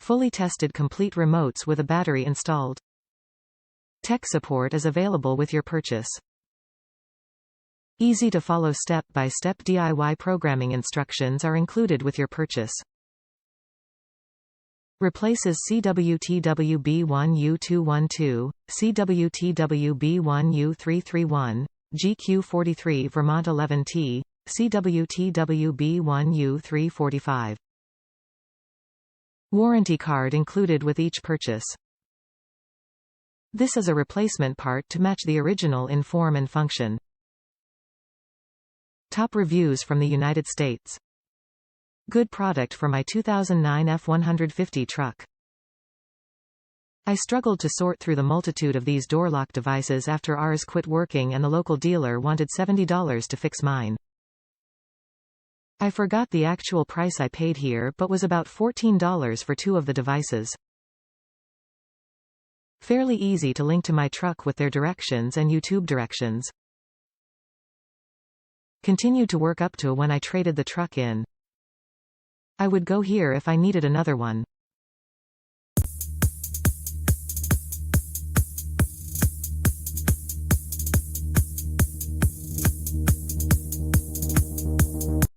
Fully tested complete remotes with a battery installed. Tech support is available with your purchase. Easy to follow step-by-step DIY programming instructions are included with your purchase. Replaces CWTWB1U212, CWTWB1U331, GQ43 Vermont 11T, CWTWB1U345. Warranty card included with each purchase. This is a replacement part to match the original in form and function. Top reviews from the United States. Good product for my 2009 F-150 truck. I struggled to sort through the multitude of these door lock devices after ours quit working and the local dealer wanted $70 to fix mine. I forgot the actual price I paid here, but was about $14 for 2 of the devices. Fairly easy to link to my truck with their directions and YouTube directions. Continued to work up to when I traded the truck in. I would go here if I needed another one.